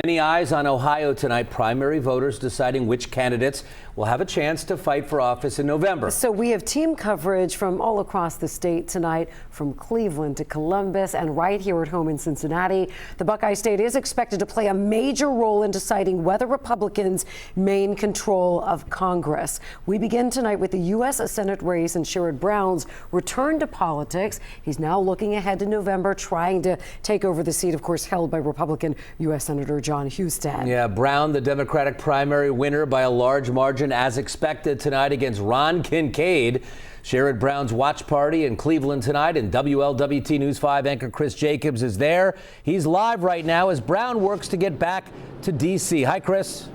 Many eyes on Ohio tonight, primary voters deciding which candidates will have a chance to fight for office in November. So we have team coverage from all across the state tonight, from Cleveland to Columbus and right here at home in Cincinnati. The Buckeye State is expected to play a major role in deciding whether Republicans maintain control of Congress. We begin tonight with the U.S. Senate race and Sherrod Brown's return to politics. He's now looking ahead to November, trying to take over the seat, of course, held by Republican U.S. Senator John Husted. Yeah, Brown, the Democratic primary winner by a large margin as expected tonight against Ron Kincaid. Sherrod Brown's watch party in Cleveland tonight, and WLWT News 5 anchor Chris Jacobs is there. He's live right now as Brown works to get back to D.C. Hi, Chris.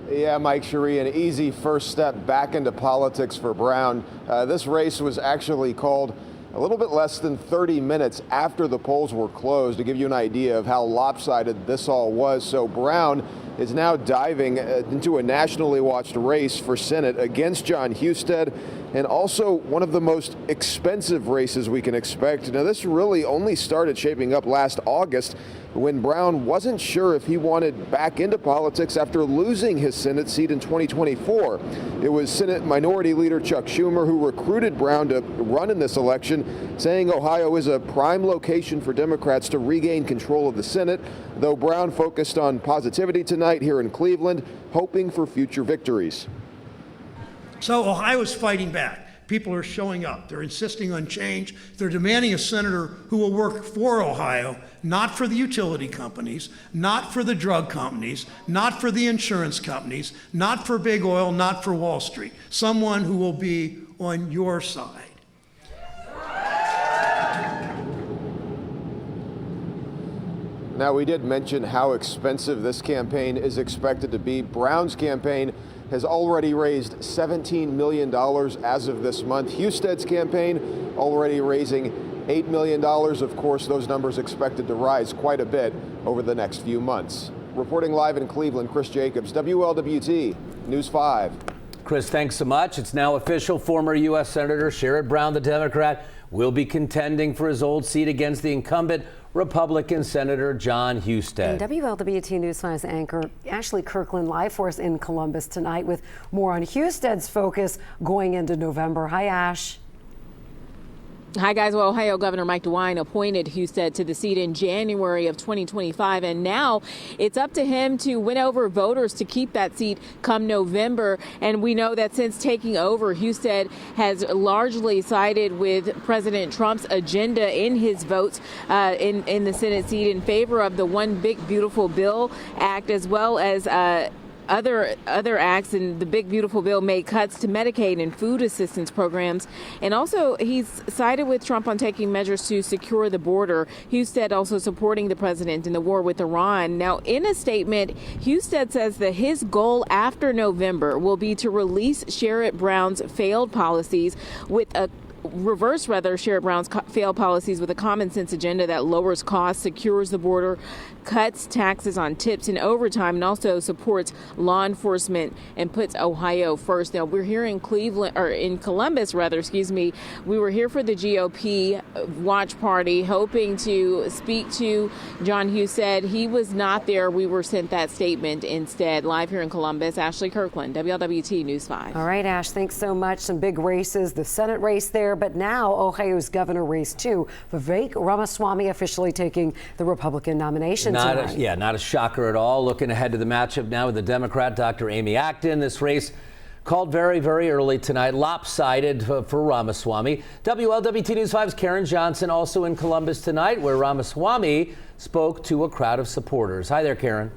Yeah, Mike, Cherie, an easy first step back into politics for Brown. This race was actually called a little bit less than 30 minutes after the polls were closed, to give you an idea of how lopsided this all was. So Brown is now diving into a nationally watched race for Senate against John Husted, and also one of the most expensive races we can expect. Now, this really only started shaping up last August when Brown wasn't sure if he wanted back into politics after losing his Senate seat in 2024. It was Senate Minority Leader Chuck Schumer who recruited Brown to run in this election, saying Ohio is a prime location for Democrats to regain control of the Senate, though Brown focused on positivity tonight here in Cleveland, hoping for future victories. So Ohio's fighting back. People are showing up. They're insisting on change. They're demanding a senator who will work for Ohio, not for the utility companies, not for the drug companies, not for the insurance companies, not for big oil, not for Wall Street. Someone who will be on your side. Now, we did mention how expensive this campaign is expected to be. Brown's campaign has already raised $17 million as of this month. Husted's campaign already raising $8 million. Of course, those numbers expected to rise quite a bit over the next few months. Reporting live in Cleveland, Chris Jacobs, WLWT News 5. Chris, thanks so much. It's now official. Former U.S. Senator Sherrod Brown, the Democrat, will be contending for his old seat against the incumbent Republican Senator John Husted. And WLWT News 5's anchor Ashley Kirkland live for us in Columbus tonight with more on Husted's focus going into November. Hi, Ash. Hi, guys. Well, Ohio Governor Mike DeWine appointed Husted to the seat in January of 2025, and now it's up to him to win over voters to keep that seat come November. And we know that since taking over, Husted has largely sided with President Trump's agenda in his votes in the Senate seat in favor of the One Big Beautiful Bill Act, as well as other acts. And the Big Beautiful Bill made cuts to Medicaid and food assistance programs. And also, he's sided with Trump on taking measures to secure the border. Husted also supporting the president in the war with Iran. Now, in a statement, Husted says that his goal after November will be to release Sherrod Brown's failed policies with a reverse Sherrod Brown's failed policies with a common sense agenda that lowers costs, secures the border, cuts taxes on tips and overtime, and also supports law enforcement and puts Ohio first. Now, we're here in Columbus, we were here for the GOP watch party, hoping to speak to John Husted. He was not there. We were sent that statement instead. Live here in Columbus, Ashley Kirkland, WLWT News 5. All right, Ash, thanks so much. Some big races, the Senate race there, but now Ohio's governor race too. Vivek Ramaswamy officially taking the Republican nomination tonight. Not a shocker at all. Looking ahead to the matchup now with the Democrat, Dr. Amy Acton. This race called very, very early tonight, lopsided for Ramaswamy. WLWT News 5's Karen Johnson also in Columbus tonight, where Ramaswamy spoke to a crowd of supporters. Hi there, Karen.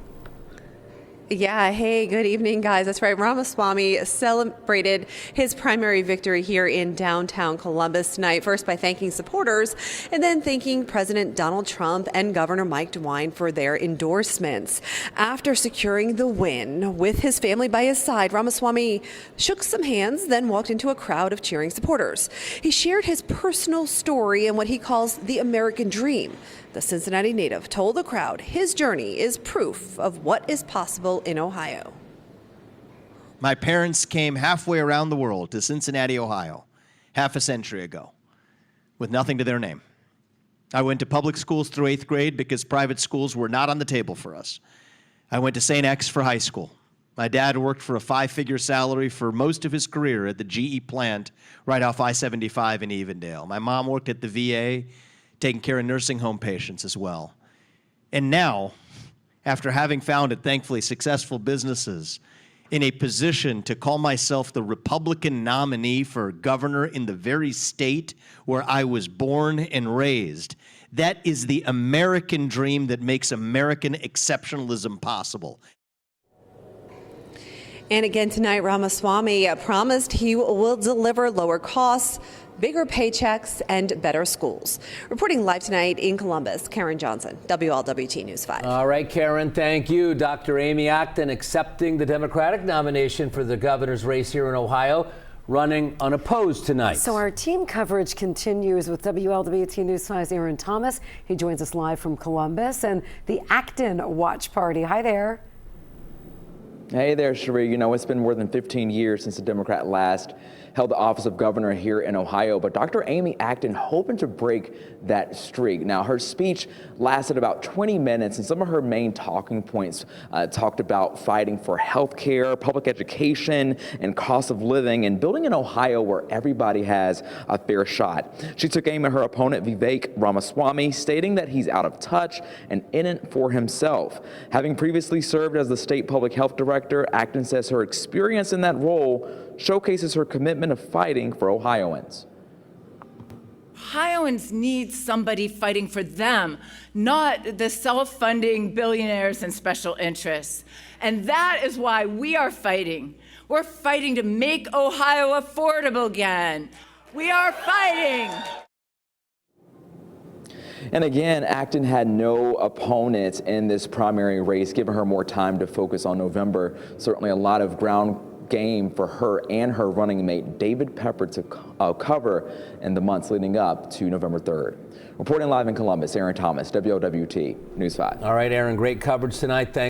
Yeah, hey, good evening, guys. That's right. Ramaswamy celebrated his primary victory here in downtown Columbus tonight, first by thanking supporters and then thanking President Donald Trump and Governor Mike DeWine for their endorsements. After securing the win with his family by his side, Ramaswamy shook some hands, then walked into a crowd of cheering supporters. He shared his personal story and what he calls the American dream. The Cincinnati native told the crowd his journey is proof of what is possible in Ohio. My parents came halfway around the world to Cincinnati, Ohio, half a century ago, with nothing to their name. I went to public schools through 8th grade because private schools were not on the table for us. I went to St. X for high school. My dad worked for a 5-figure salary for most of his career at the GE plant right off I-75 in Evendale. My mom worked at the VA, taking care of nursing home patients as well. And now, after having founded, thankfully, successful businesses, in a position to call myself the Republican nominee for governor in the very state where I was born and raised, that is the American dream that makes American exceptionalism possible. And again tonight, Ramaswamy promised he will deliver lower costs, bigger paychecks, and better schools. Reporting live tonight in Columbus, Karen Johnson, WLWT News 5. All right, Karen, thank you. Dr. Amy Acton accepting the Democratic nomination for the governor's race here in Ohio, running unopposed tonight. So our team coverage continues with WLWT News 5's Aaron Thomas. He joins us live from Columbus and the Acton Watch Party. Hi there. Hey there, Cherie. You know, it's been more than 15 years since a Democrat last held the office of governor here in Ohio, but Dr. Amy Acton hoping to break that streak. Now, her speech lasted about 20 minutes, and some of her main talking points talked about fighting for health care, public education, and cost of living, and building an Ohio where everybody has a fair shot. She took aim at her opponent, Vivek Ramaswamy, stating that he's out of touch and in it for himself. Having previously served as the state public health director, Acton says her experience in that role showcases her commitment of fighting for Ohioans. Ohioans need somebody fighting for them, not the self-funding billionaires and special interests. And that is why we are fighting. We're fighting to make Ohio affordable again. We are fighting. And again, Acton had no opponent in this primary race, giving her more time to focus on November. Certainly a lot of ground game for her and her running mate, David Pepper, to cover in the months leading up to November 3rd. Reporting live in Columbus, Aaron Thomas, WLWT News 5. All right, Aaron, great coverage tonight. Thanks.